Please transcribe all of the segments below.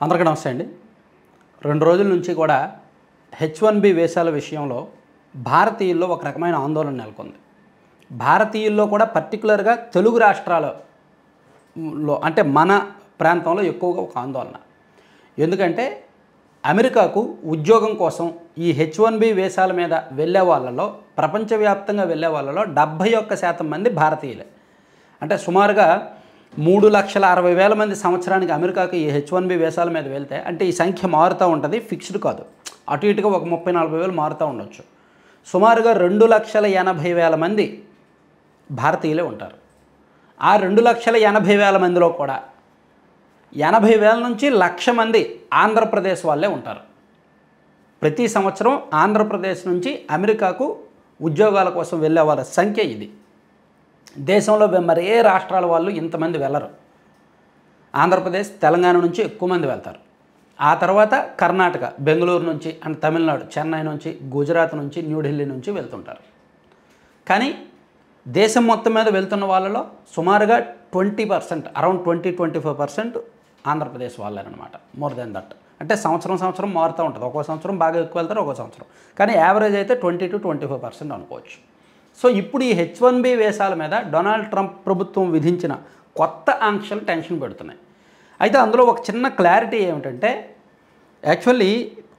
అందరికీ నమస్తే అండి. 2 రోజుల నుంచి కూడా H1B వీసాల విషయంలో భారతీయుల్లో ఒక రకమైన ఆందోళన నెలకొంది. భారతీయుల్లో కూడా పర్టికులర్గా తెలుగు రాష్ట్రాలలో అంటే మన ప్రాంతంలో ఎక్కువగా ఒక ఆందోళన. ఎందుకంటే అమెరికాకు ఉద్యోగం కోసం ఈ H1B వీసాల మీద వెళ్ళే వాళ్ళలో ప్రపంచవ్యాప్తంగా వెళ్ళే వాళ్ళలో 71% మంది భారతీయులే. అంటే సుమారుగా 3,60,000 మంది సంవత్సరానికి అమెరికాకి ఈ H1B వీసాల మీద వెళ్తే అంటే ఈ సంఖ్య మారుతూ ఉంటుంది, ఫిక్స్డ్ కాదు. అటు ఇటుగా ఒక 30,40,000 మారుతూ ఉండొచ్చు. సుమారుగా 2,80,000 మంది భారతీయులే ఉంటారు. ఆ 2,80,000 మందిలో కూడా 80,000 నుంచి 1,00,000 మంది ఆంధ్రప్రదేశ్ వాళ్ళే ఉంటారు. ప్రతి సంవత్సరం ఆంధ్రప్రదేశ్ నుంచి అమెరికాకు ఉద్యోగాల కోసం వెళ్ళే వాళ్ళ సంఖ్య ఇది. దేశంలో మరి ఏ రాష్ట్రాల వాళ్ళు ఇంతమంది వెళ్ళరు. ఆంధ్రప్రదేశ్, తెలంగాణ నుంచి ఎక్కువ మంది వెళ్తారు. ఆ తర్వాత కర్ణాటక, బెంగళూరు నుంచి అండ్ తమిళనాడు, చెన్నై నుంచి, గుజరాత్ నుంచి, న్యూఢిల్లీ నుంచి వెళ్తుంటారు. కానీ దేశం మొత్తం మీద వెళ్తున్న వాళ్ళలో సుమారుగా 20%, around 20-25% Andhra Pradesh వాళ్ళేనమాట. More than that. అంటే సంవత్సరం మారుతూ ఉంటుంది. ఒక్కో సంవత్సరం బాగా ఎక్కువ వెళ్తారు, ఒక్కో సంవత్సరం. కానీ యావరేజ్ అయితే 20-25% అనుకోవచ్చు. సో ఇప్పుడు ఈ H1B వీసాల మీద డొనాల్డ్ ట్రంప్ ప్రభుత్వం విధించిన కొత్త ఆంక్షలు టెన్షన్ పెడుతున్నాయి. అయితే అందులో ఒక చిన్న క్లారిటీ ఏమిటంటే, యాక్చువల్లీ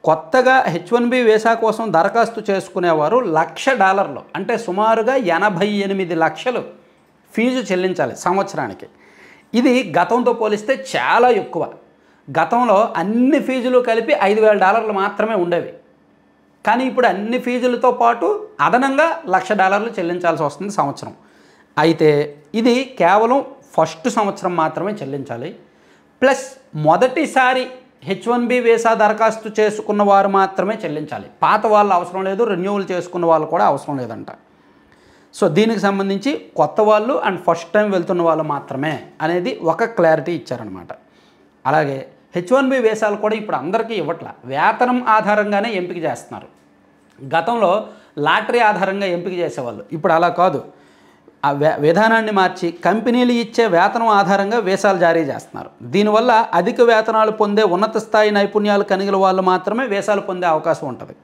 కొత్తగా H1B వీసా కోసం దరఖాస్తు చేసుకునేవారు $1,00,000 అంటే సుమారుగా 88 లక్షలు ఫీజు చెల్లించాలి సంవత్సరానికి. ఇది గతంతో పోలిస్తే చాలా ఎక్కువ. గతంలో అన్ని ఫీజులు కలిపి $5,000 మాత్రమే ఉండేవి. కానీ ఇప్పుడు అన్ని ఫీజులతో పాటు అదనంగా $1,00,000 చెల్లించాల్సి వస్తుంది సంవత్సరం. అయితే ఇది కేవలం ఫస్ట్ సంవత్సరం మాత్రమే చెల్లించాలి. ప్లస్ మొదటిసారి H1B వీసా దరఖాస్తు చేసుకున్న వారు మాత్రమే చెల్లించాలి. పాత వాళ్ళు అవసరం లేదు, రెన్యూవల్ చేసుకున్న వాళ్ళు కూడా అవసరం లేదంట. సో దీనికి సంబంధించి కొత్త వాళ్ళు అండ్ ఫస్ట్ టైం వెళ్తున్న వాళ్ళు మాత్రమే అనేది ఒక క్లారిటీ ఇచ్చారనమాట. అలాగే H1B వీసాలు కూడా ఇప్పుడు అందరికీ ఇవ్వట్ల, వేతనం ఆధారంగానే ఎంపిక చేస్తున్నారు. గతంలో లాటరీ ఆధారంగా ఎంపిక చేసేవాళ్ళు, ఇప్పుడు అలా కాదు. ఆ విధానాన్ని మార్చి కంపెనీలు ఇచ్చే వేతనం ఆధారంగా వీసాలు జారీ చేస్తున్నారు. దీనివల్ల అధిక వేతనాలు పొందే ఉన్నత స్థాయి నైపుణ్యాలు కలిగిన వాళ్ళు మాత్రమే వీసాలు పొందే అవకాశం ఉంటుంది.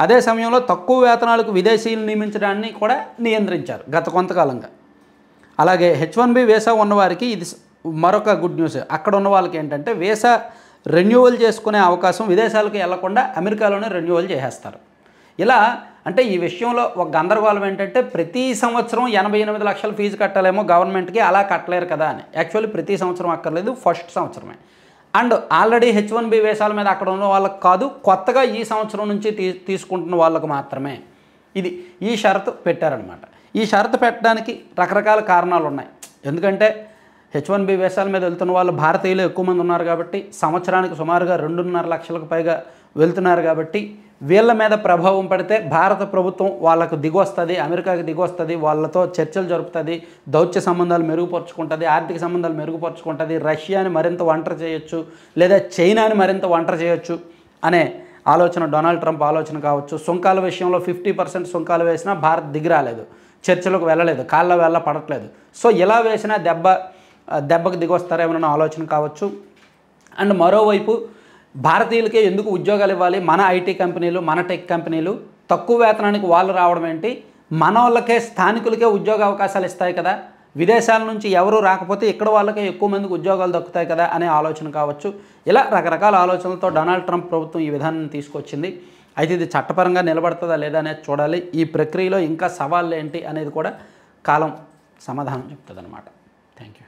అదే సమయంలో తక్కువ వేతనాలకు విదేశీయులు నియమించడాన్ని కూడా నియంత్రించారు గత కొంతకాలంగా. అలాగే H1B వీసా ఉన్నవారికి ఇది మరొక గుడ్ న్యూస్. అక్కడ ఉన్న వాళ్ళకి ఏంటంటే వీసా రెన్యూవల్ చేసుకునే అవకాశం, విదేశాలకు వెళ్లకుండా అమెరికాలోనే రెన్యూవల్ చేసేస్తారు. ఇలా అంటే ఈ విషయంలో ఒక గందరగోళం ఏంటంటే, ప్రతి సంవత్సరం 88 లక్షల ఫీజు కట్టాలేమో గవర్నమెంట్కి, అలా కట్టలేరు కదా అని. యాక్చువల్లీ ప్రతి సంవత్సరం అక్కర్లేదు, ఫస్ట్ సంవత్సరమే. అండ్ ఆల్రెడీ H1B వీసాల మీద అక్కడ ఉన్న వాళ్ళకి కాదు, కొత్తగా ఈ సంవత్సరం నుంచి తీసుకుంటున్న వాళ్ళకు మాత్రమే ఈ షరతు పెట్టారనమాట. ఈ షరతు పెట్టడానికి రకరకాల కారణాలు ఉన్నాయి. ఎందుకంటే H1B వీసాల మీద వెళ్తున్న వాళ్ళు భారతీయులు ఎక్కువ మంది ఉన్నారు కాబట్టి, సంవత్సరానికి సుమారుగా 2.5 లక్షలకు పైగా వెళ్తున్నారు కాబట్టి వీళ్ళ మీద ప్రభావం పడితే భారత ప్రభుత్వం వాళ్ళకు దిగొస్తుంది, అమెరికాకి దిగొస్తుంది, వాళ్ళతో చర్చలు జరుపుతుంది, దౌత్య సంబంధాలు మెరుగుపరుచుకుంటుంది, ఆర్థిక సంబంధాలు మెరుగుపరుచుకుంటుంది, రష్యాని మరింత ఒంటరి చేయొచ్చు, లేదా చైనాని మరింత ఒంటరి చేయొచ్చు అనే ఆలోచన డొనాల్డ్ ట్రంప్ ఆలోచన కావచ్చు. సుంకాల విషయంలో 50% సుంకాలు వేసినా భారత్ దిగిరాలేదు, చర్చలకు వెళ్ళలేదు, కాళ్ళ వేళ్ళ పడట్లేదు. సో ఇలా వేసినా దెబ్బకు దిగొస్తారేమన్న ఆలోచన కావచ్చు. అండ్ మరోవైపు భారతీయులకే ఎందుకు ఉద్యోగాలు ఇవ్వాలి, మన ఐటీ కంపెనీలు, మన టెక్ కంపెనీలు తక్కువ వేతనానికి వాళ్ళు రావడం ఏంటి, మన వాళ్ళకే స్థానికులకే ఉద్యోగ అవకాశాలు ఇస్తాయి కదా, విదేశాల నుంచి ఎవరు రాకపోతే ఇక్కడ వాళ్ళకే ఎక్కువ మందికి ఉద్యోగాలు దక్కుతాయి కదా అనే ఆలోచన కావచ్చు. ఇలా రకరకాల ఆలోచనలతో డొనాల్డ్ ట్రంప్ ప్రభుత్వం ఈ విధానాన్ని తీసుకొచ్చింది. అయితే ఇది చట్టపరంగా నిలబడుతుందా లేదా అనేది చూడాలి. ఈ ప్రక్రియలో ఇంకా సవాళ్ళు ఏంటి అనేది కూడా కాలం సమాధానం చెప్తుంది అనమాట. Thank you.